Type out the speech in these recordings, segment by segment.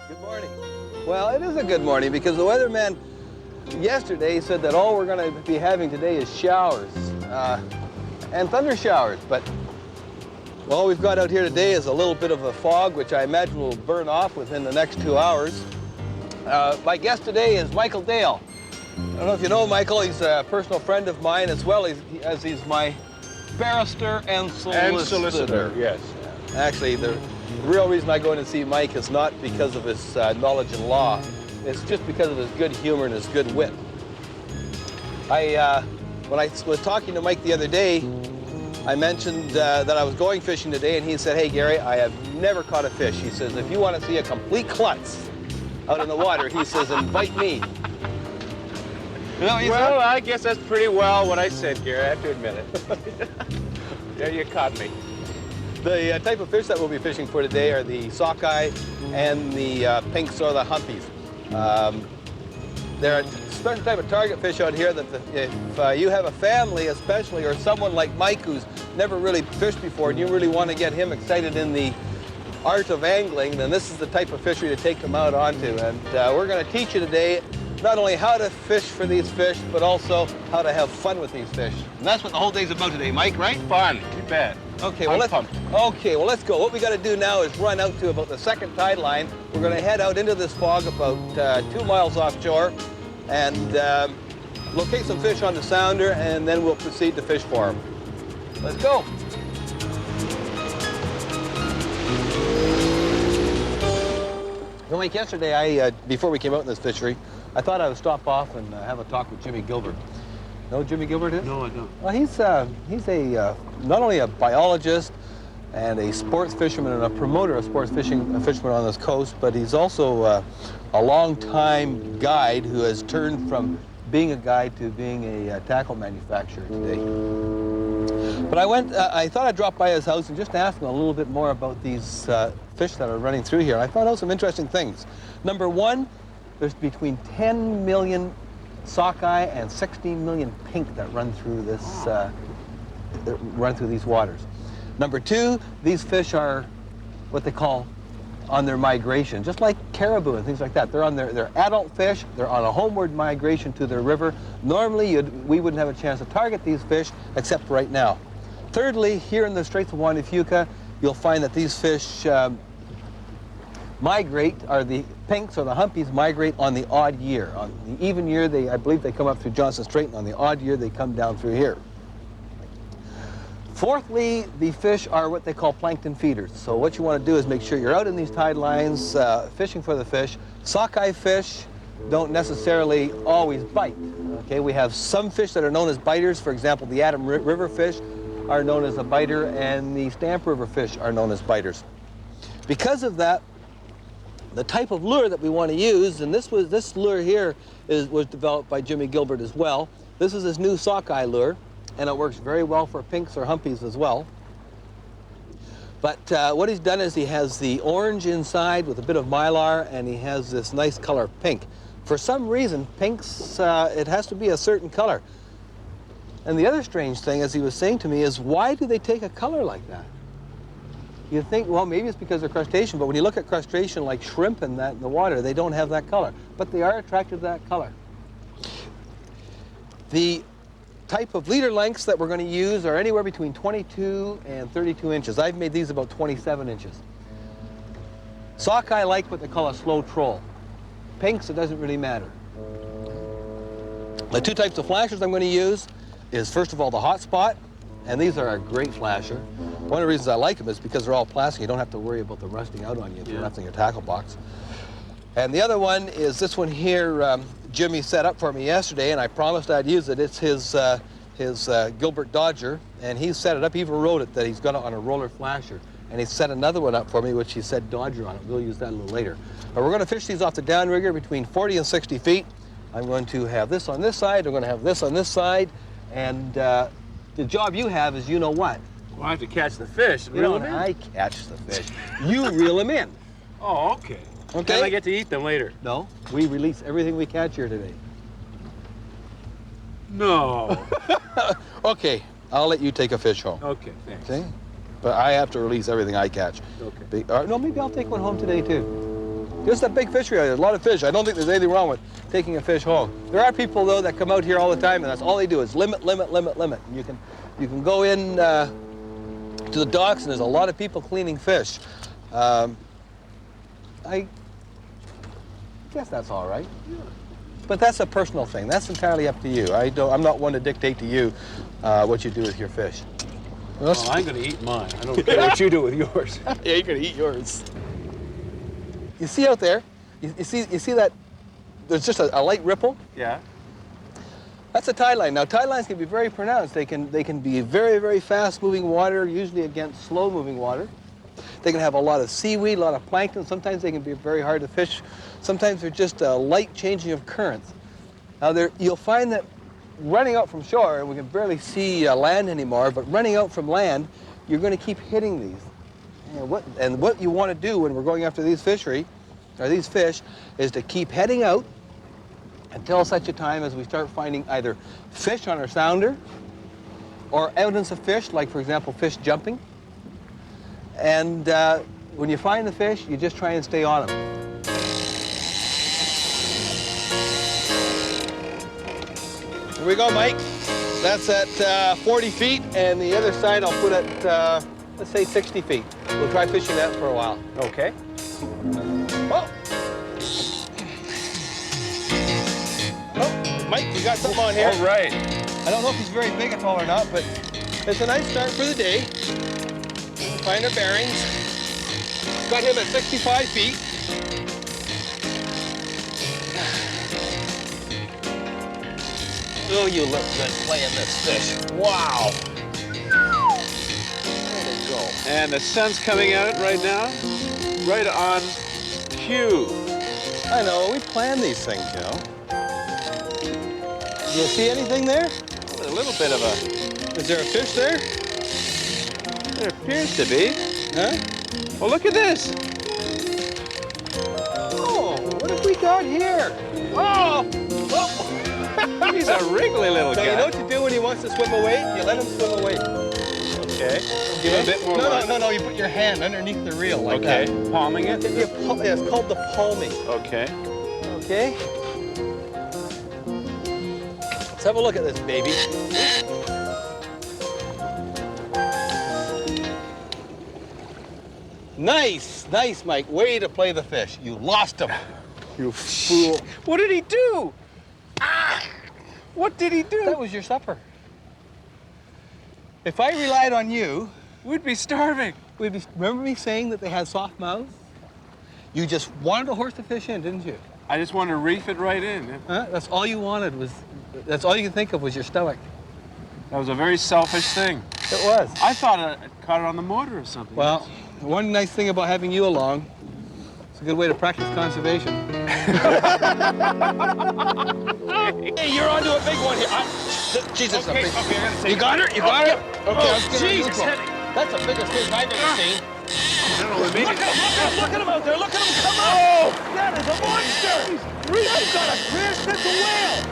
Good morning. Well, it is a good morning because the weatherman yesterday said that all we're going to be having today is showers and thunder showers. But all we've got out here today is a little bit of a fog, which I imagine will burn off within the next 2 hours. My guest today is Michael Dale. I don't know if you know Michael. He's a personal friend of mine as well as he's my barrister and solicitor. And solicitor, yes. Actually, the real reason I go in and see Mike is not because of his knowledge in law. It's just because of his good humor and his good wit. When I was talking to Mike the other day, I mentioned that I was going fishing today, and he said, "Hey, Gary, I have never caught a fish." He says, "If you want to see a complete klutz out in the water," he says, "invite me." You know what he Well, said? I guess that's pretty well what I said, Gary. I have to admit it. Yeah, you caught me. The type of fish that we'll be fishing for today are the sockeye and the pinks or the humpies. They're a special type of target fish out here that if you have a family especially, or someone like Mike who's never really fished before and you really want to get him excited in the art of angling, then this is the type of fishery to take them out onto. And we're going to teach you today not only how to fish for these fish, but also how to have fun with these fish. And that's what the whole day's about today, Mike, right? Fun, you bet. Okay, well, let's go. What we got to do now is run out to about the second tide line. We're going to head out into this fog about 2 miles offshore and locate some fish on the sounder, and then we'll proceed to fish for them. Let's go. So, Mike, yesterday, before we came out in this fishery, I thought I would stop off and have a talk with Jimmy Gilbert. Know who Jimmy Gilbert is? No, I don't. Well, he's not only a biologist and a sports fisherman and a promoter of sports fishing, a fisherman on this coast, but he's also a long-time guide who has turned from being a guide to being a tackle manufacturer today. But I thought I'd drop by his house and just ask him a little bit more about these fish that are running through here. I found out some interesting things. Number one, there's between 10 million sockeye and 16 million pink that run through these waters. Number two, these fish are what they call on their migration, just like caribou and things like that. They're adult fish. They're on a homeward migration to their river. Normally, we wouldn't have a chance to target these fish except right now. Thirdly, here in the Straits of Juan de Fuca, you'll find that these fish migrate, or the pinks or the humpies migrate on the odd year. On the even year, I believe they come up through Johnson Strait, and on the odd year, they come down through here. Fourthly, the fish are what they call plankton feeders. So what you want to do is make sure you're out in these tide lines fishing for the fish. Sockeye fish don't necessarily always bite. Okay, we have some fish that are known as biters. For example, the Adam River fish are known as a biter, and the Stamp River fish are known as biters. Because of that, the type of lure that we want to use, and this lure here was developed by Jimmy Gilbert as well. This is his new sockeye lure, and it works very well for pinks or humpies as well. But what he's done is he has the orange inside with a bit of mylar, and he has this nice color pink. For some reason, pinks, it has to be a certain color. And the other strange thing, as he was saying to me, is why do they take a color like that? You think, well, maybe it's because they're crustacean, but when you look at crustacean like shrimp and that in the water, they don't have that color. But they are attracted to that color. The type of leader lengths that we're going to use are anywhere between 22 and 32 inches. I've made these about 27 inches. Sockeye like what they call a slow troll. Pinks, it doesn't really matter. The two types of flashers I'm going to use is, first of all, the hot spot, and these are a great flasher. One of the reasons I like them is because they're all plastic. You don't have to worry about them rusting out on you if you're left in your tackle box. And the other one is this one here. Jimmy set up for me yesterday, and I promised I'd use it. It's his Gilbert Dodger, and he set it up. He even wrote it that he's got it on a roller flasher. And he set another one up for me, which he said Dodger on it. We'll use that a little later. But we're going to fish these off the downrigger between 40 and 60 feet. I'm going to have this on this side. I'm going to have this on this side. And the job you have is, you know what? Well, I have to catch the fish. You know, I catch the fish. You reel them in. Oh, okay. Okay. Then I get to eat them later. No, we release everything we catch here today. No. Okay, I'll let you take a fish home. Okay, thanks. Okay? But I have to release everything I catch. Okay. No, maybe I'll take one home today, too. Just a big fishery. There's a lot of fish. I don't think there's anything wrong with taking a fish home. There are people, though, that come out here all the time, and that's all they do is limit, limit, limit, limit. And you can go in to the docks, and there's a lot of people cleaning fish. I guess that's all right. But that's a personal thing. That's entirely up to you. I'm not one to dictate to you what you do with your fish. Well, I'm going to eat mine. I don't care what you do with yours. Yeah, you're going to eat yours. You see out there, you see that there's just a light ripple? Yeah. That's a tide line. Now, tide lines can be very pronounced. They can be very, very fast-moving water, usually against slow-moving water. They can have a lot of seaweed, a lot of plankton. Sometimes they can be very hard to fish. Sometimes they're just a light changing of currents. Now, you'll find that running out from shore, and we can barely see land anymore, but running out from land, you're going to keep hitting these. And what you want to do when we're going after these fish is to keep heading out until such a time as we start finding either fish on our sounder or evidence of fish, like, for example, fish jumping. And when you find the fish, you just try and stay on them. Here we go, Mike. That's at 40 feet, and the other side I'll put at, let's say, 60 feet. We'll try fishing that for a while. Okay. Oh! Oh, Mike, you got something on here. All right. I don't know if he's very big at all or not, but it's a nice start for the day. Find our bearings. Got him at 65 feet. Oh, you look good playing this fish. Wow. Way to go. And the sun's coming out right now. Right on cue. I know, we plan these things, you know. Do you see anything there? A little bit of a... Is there a fish there? There appears to be. Huh? Well, look at this. Oh, what have we got here? Oh! Oh! He's a wriggly little Now, guy. you know what you do when he wants to swim away? You let him swim away. Okay. Give him a bit more line. No, you put your hand underneath the reel like Okay. that. Palming it? Yeah, it's called the palming. Okay. Okay? Let's have a look at this baby. Nice, nice, Mike. Way to play the fish. You lost him. You fool. What did he do? Ah! What did he do? That was your supper. If I relied on you, We'd be starving. remember me saying that they had soft mouths? You just wanted to horse the fish in, didn't you? I just wanted to reef it right in. Huh? That's all you wanted that's all you could think of was your stomach. That was a very selfish thing. It was. I thought I caught it on the motor or something. Well, one nice thing about having you along, it's a good way to practice conservation. Hey, you're onto a big one here. Jesus, okay, I gotta say. You got her? You got her? Okay, Oh, I'm scared of jeez, you. it's heavy. That's the biggest fish I've ever seen. I don't know, we made Look it. at him out there. Look at him come up. Oh, that is a monster. That's got a fish. That's a whale.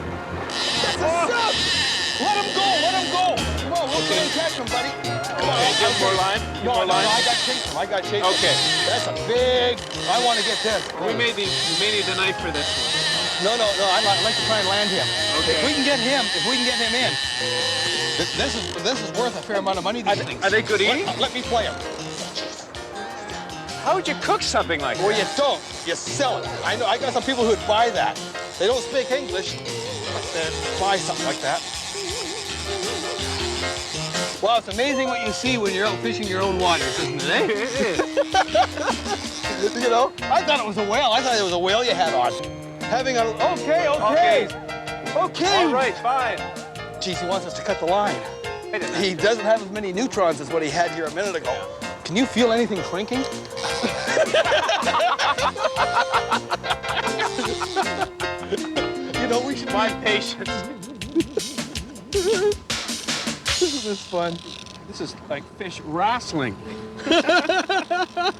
That's a sub. Let him go. Let him go. Come on, we'll try and catch him, buddy. Come on. Okay, give more line. Give more line. I got chased him. I got chased him. Okay. That's a big. I want to get this. We may need a knife for this one. No. I'd like to try and land him. Okay. If we can get him in, this is worth a fair amount of money. These things. Are they good eating? Let me play him. How would you cook something like that? Well, you don't. You sell it. I know. I got some people who'd buy that. They don't speak English, but they buy something like that. Well, it's amazing what you see when you're out fishing your own waters, isn't it, eh? You know, I thought it was a whale. I thought it was a whale you had on. Having a... Okay. All right, fine. Geez, he wants us to cut the line. He doesn't have as many neutrons as what he had here a minute ago. Can you feel anything shrinking? You know, we should... My patience. This is fun. This is like fish wrestling. I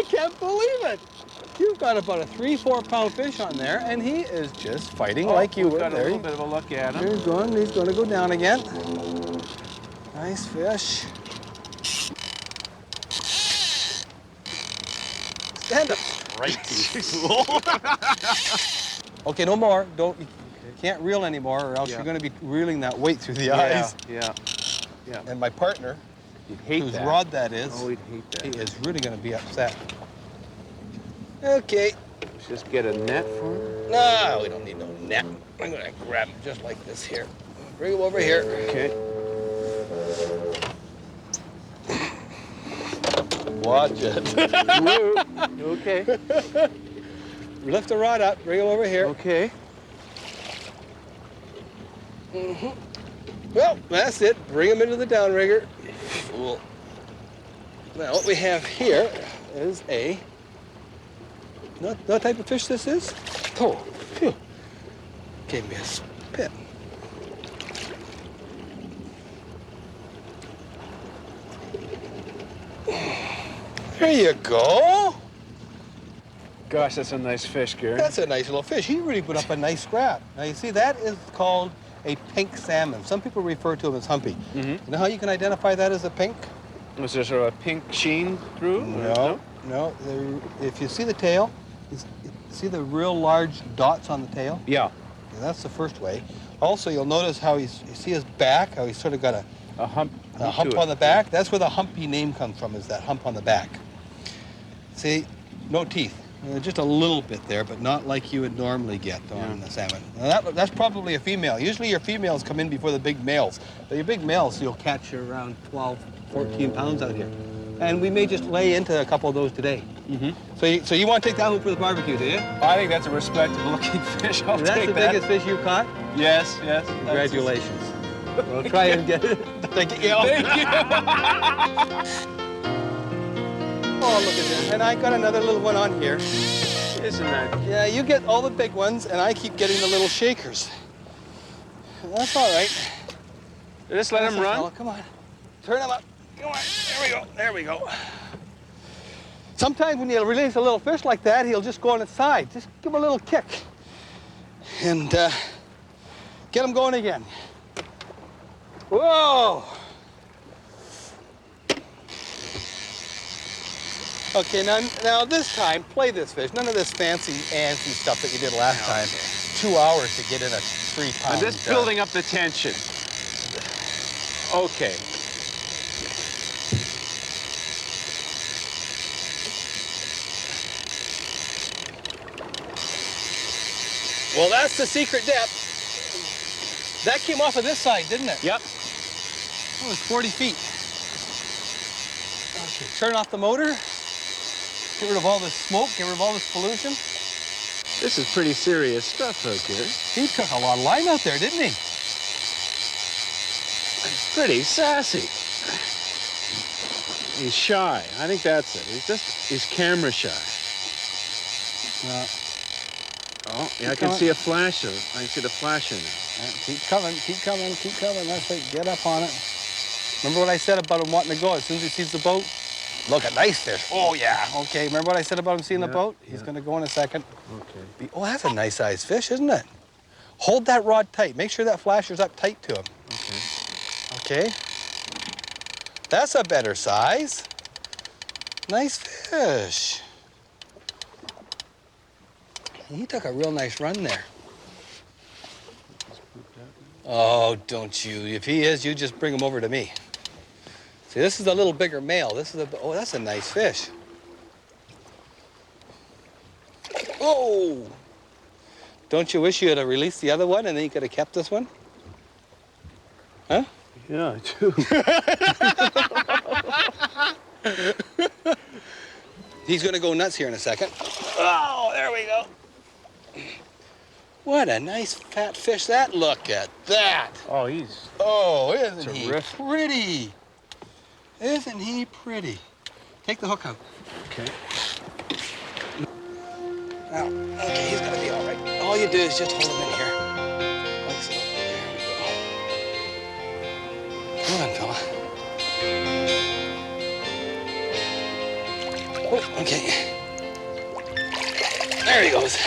can't believe it. You've got about a 3-4 pound fish on there, and he is just fighting like you would. Got a There little bit of a look at him. He's going to go down again. Nice fish. Stand up. Right. Okay, no more. Don't. You can't reel anymore, or else you're going to be reeling that weight through the eyes. Yeah. And my partner, You'd hate whose that. rod that is, Oh, he'd hate that. he is really going to be upset. Okay. Let's just get a net for him. No, we don't need no net. I'm going to grab him just like this here. Bring him over here. Okay. Watch it. Okay. Lift the rod up. Bring him over here. Okay. Well, that's it. Bring him into the downrigger. Cool. Now, what we have here is a... What type of fish this is? Oh, phew. Gave me a spit. There you go. Gosh, that's a nice fish, Gary. That's a nice little fish. He really put up a nice scrap. Now, you see, that is called a pink salmon. Some people refer to them as humpy. Mm-hmm. You know how you can identify that as a pink? Was there sort of a pink sheen through? No. If you see the tail, see the real large dots on the tail? Yeah. That's the first way. Also, you'll notice how you see his back, how he's sort of got a hump on the back. That's where the humpy name comes from, is that hump on the back. See, no teeth. Just a little bit there, but not like you would normally get on the salmon. Now that's probably a female. Usually your females come in before the big males. But your big males, you'll catch around 12, 14 pounds out here. And we may just lay into a couple of those today. Mm-hmm. So you want to take that home for the barbecue, do you? I think that's a respectable looking fish. I'll That's take the that. biggest fish you've caught? Yes. Congratulations. We'll try and get it. Thank you. Thank you. Oh, look at that. And I got another little one on here. Isn't that? Yeah, you get all the big ones, and I keep getting the little shakers. That's all right. Just let him run. Fella. Come on. Turn him up. Come on. There we go. Sometimes when you release a little fish like that, he'll just go on its side. Just give him a little kick. And get him going again. Whoa! Okay, now this time, play this fish. None of this fancy stuff that you did last time. 2 hours to get in a 3 pound. I'm just building up the tension. Okay. Well, that's the secret depth. That came off of this side, didn't it? Yep. It was 40 feet. Okay, turn off the motor. Get rid of all this smoke, get rid of all this pollution. This is pretty serious stuff out here. He took a lot of line out there, didn't he? Pretty sassy. He's shy. I think that's it. He's camera shy. Oh, yeah, I can see a flash of. I can see the flash in it. Keep coming. That's it. Get up on it. Remember what I said about him wanting to go as soon as he sees the boat? Look, a nice fish. Oh, yeah. Okay, remember what I said about him seeing the boat? He's going to go in a second. Okay. Oh, that's a nice-sized fish, isn't it? Hold that rod tight. Make sure that flasher's up tight to him. Okay. That's a better size. Nice fish. He took a real nice run there. Oh, don't you. If he is, you just bring him over to me. See, this is a little bigger male. Oh, that's a nice fish. Oh! Don't you wish you had released the other one and then you could have kept this one? Huh? Yeah, I do. He's going to go nuts here in a second. Oh, there we go. What a nice fat fish that. Look at that. Oh, he's... Oh, isn't he terrific. pretty? Isn't he pretty? Take the hook out. Okay. Now, okay, he's gonna be all right. All you do is just hold him in here. Like so. There we go. Come on, fella. Oh, okay. There he goes.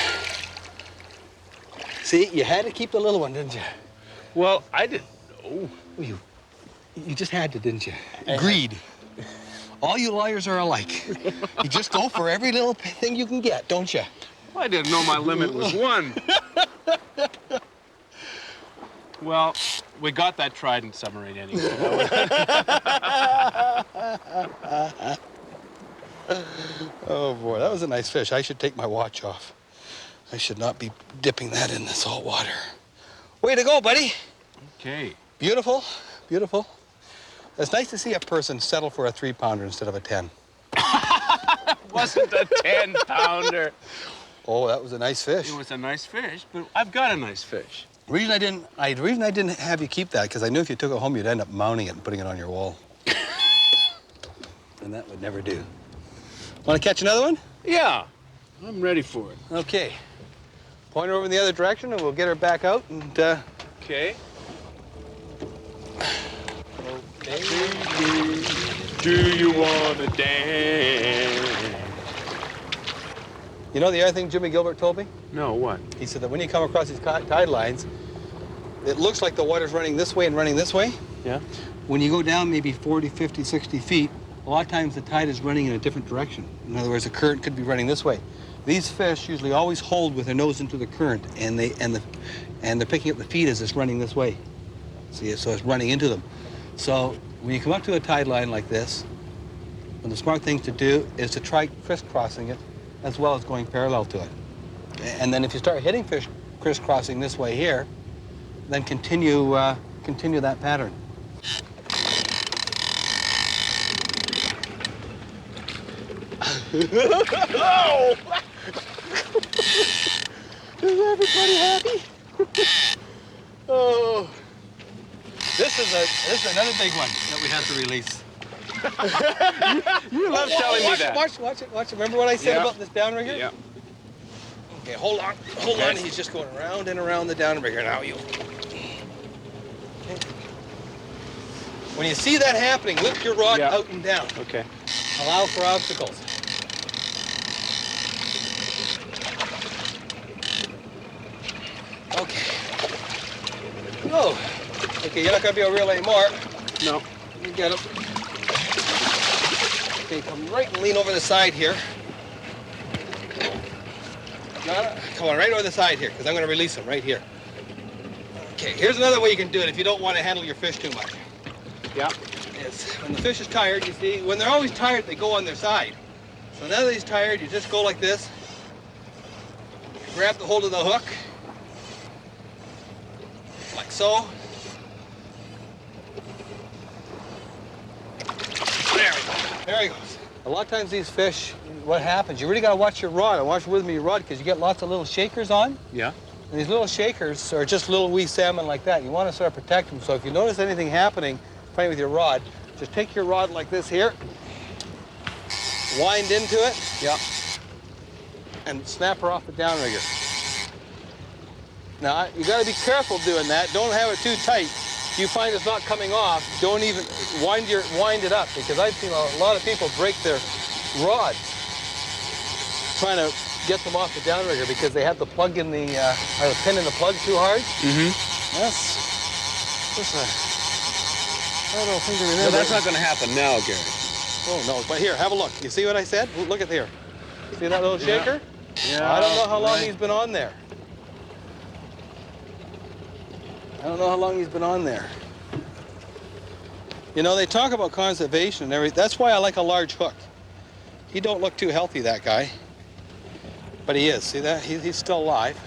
See, you had to keep the little one, didn't you? Well, I didn't know. You just had to, didn't you? Greed. All you lawyers are alike. You just go for every little thing you can get, don't you? Well, I didn't know my limit was 1. Well, we got that Trident submarine anyway. Oh boy, that was a nice fish. I should take my watch off. I should not be dipping that in the salt water. Way to go, buddy. Okay. Beautiful, beautiful. It's nice to see a person settle for a 3-pounder instead of a 10. Wasn't a 10-pounder. Oh, that was a nice fish. It was a nice fish, but I've got a nice fish. The reason I didn't have you keep that, because I knew if you took it home, you'd end up mounting it and putting it on your wall. And that would never do. Want to catch another one? Yeah, I'm ready for it. Okay. Point her over in the other direction, and we'll get her back out, and, Okay. Okay. Do you want to dance? You know the other thing Jimmy Gilbert told me? No, what? He said that when you come across these tide lines, it looks like the water's running this way and running this way. Yeah? When you go down maybe 40, 50, 60 feet, a lot of times the tide is running in a different direction. In other words, the current could be running this way. These fish usually always hold with their nose into the current, and they're picking up the feed as it's running this way. See, so it's running into them. So when you come up to a tide line like this, one of the smart things to do is to try crisscrossing it as well as going parallel to it. And then if you start hitting fish crisscrossing this way here, then continue that pattern. Oh! Is everybody happy? Oh. This is another big one that we have to release. You love telling me that. Watch it. Remember what I said about this downrigger? Yeah. Okay, hold on. He's just going around and around the downrigger now. Okay. When you see that happening, lift your rod out and down. Okay. Allow for obstacles. Okay. Oh. Okay, you're not going to be able to reel anymore. No. You get him. Okay, come right and lean over the side here. Got it? Come on, right over the side here, because I'm going to release him right here. Okay, here's another way you can do it if you don't want to handle your fish too much. Yeah. Is when the fish is tired, you see, when they're always tired, they go on their side. So now that he's tired, you just go like this. Grab the hold of the hook. Like so. There he goes. A lot of times these fish, what happens, you really got to watch your rod. And watch with me your rod, because you get lots of little shakers on. Yeah. And these little shakers are just little wee salmon like that. You want to sort of protect them. So if you notice anything happening, playing with your rod, just take your rod like this here, wind into it, and snap her off the downrigger. Now, you got to be careful doing that. Don't have it too tight. If you find it's not coming off, don't even wind it up, because I've seen a lot of people break their rods trying to get them off the downrigger because they have the plug in the pin in the plug too hard. Mm-hmm. That's just a little thing to remember. No, that's not going to happen now, Gary. Oh no! But here, have a look. You see what I said? Look at here. See that little shaker? Yeah. I don't know how long he's been on there. I don't know how long he's been on there. You know, they talk about conservation and everything. That's why I like a large hook. He don't look too healthy, that guy. But he is. See that? He's still alive.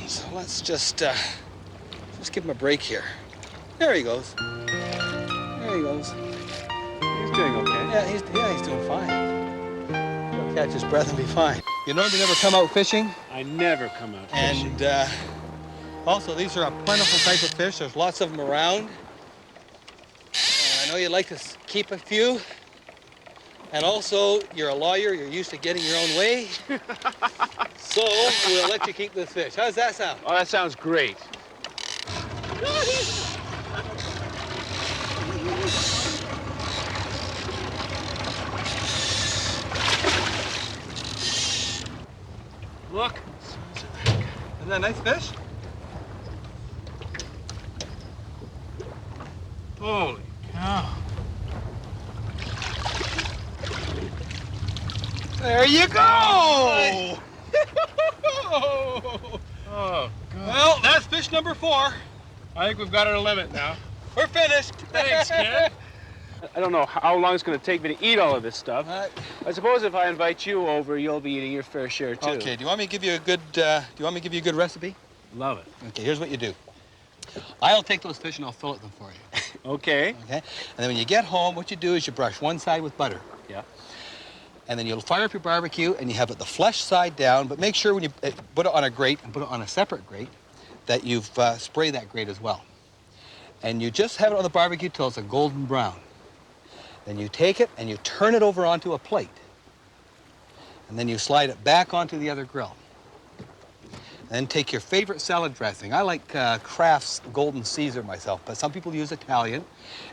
So let's just give him a break here. There he goes. There he goes. He's doing okay. Yeah, he's doing fine. He'll catch his breath and be fine. You normally never come out fishing. I never come out fishing. And also, these are a plentiful type of fish. There's lots of them around. And I know you'd like to keep a few. And also, you're a lawyer. You're used to getting your own way. So we'll let you keep this fish. How does that sound? Oh, that sounds great. Look. Isn't that a nice fish? Holy cow. There you go! Oh, God. Well, that's fish number 4. I think we've got our limit now. We're finished. Thanks, kid. I don't know how long it's going to take me to eat all of this stuff. I suppose if I invite you over, you'll be eating your fair share too. Okay. Do you want me to give you a good recipe? Love it. Okay. Here's what you do. I'll take those fish and I'll fillet them for you. Okay. Okay. And then when you get home, what you do is you brush one side with butter. Yeah. And then you'll fire up your barbecue and you have it the flesh side down, but make sure when you put it on a grate and put it on a separate grate that you've sprayed that grate as well. And you just have it on the barbecue till it's a golden brown. Then you take it and you turn it over onto a plate. And then you slide it back onto the other grill. And then take your favorite salad dressing. I like Kraft's Golden Caesar myself, but some people use Italian.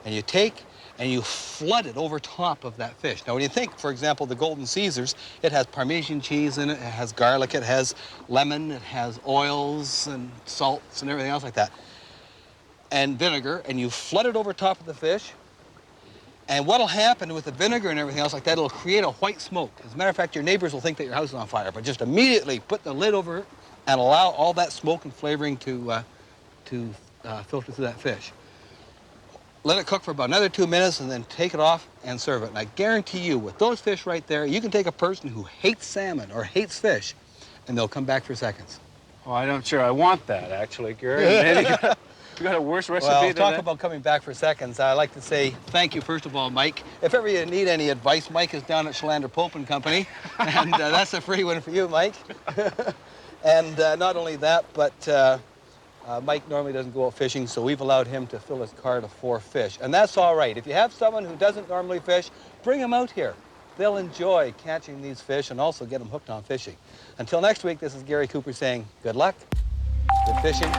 And you take and you flood it over top of that fish. Now, when you think, for example, the Golden Caesars, it has Parmesan cheese in it, it has garlic, it has lemon, it has oils and salts and everything else like that, and vinegar, and you flood it over top of the fish. And what'll happen with the vinegar and everything else like that, it'll create a white smoke. As a matter of fact, your neighbors will think that your house is on fire, but just immediately put the lid over it and allow all that smoke and flavoring to filter through that fish. Let it cook for about another 2 minutes and then take it off and serve it. And I guarantee you, with those fish right there, you can take a person who hates salmon or hates fish, and they'll come back for seconds. Oh, I'm not sure I want that, actually, Gary. You got a worse recipe well, than talk that? about coming back for seconds. I'd like to say thank you, first of all, Mike. If ever you need any advice, Mike is down at Schalander Pope and Company, and that's a free one for you, Mike. And not only that, but Mike normally doesn't go out fishing, so we've allowed him to fill his cart of 4 fish. And that's all right. If you have someone who doesn't normally fish, bring them out here. They'll enjoy catching these fish and also get them hooked on fishing. Until next week, this is Gary Cooper saying good luck, good fishing,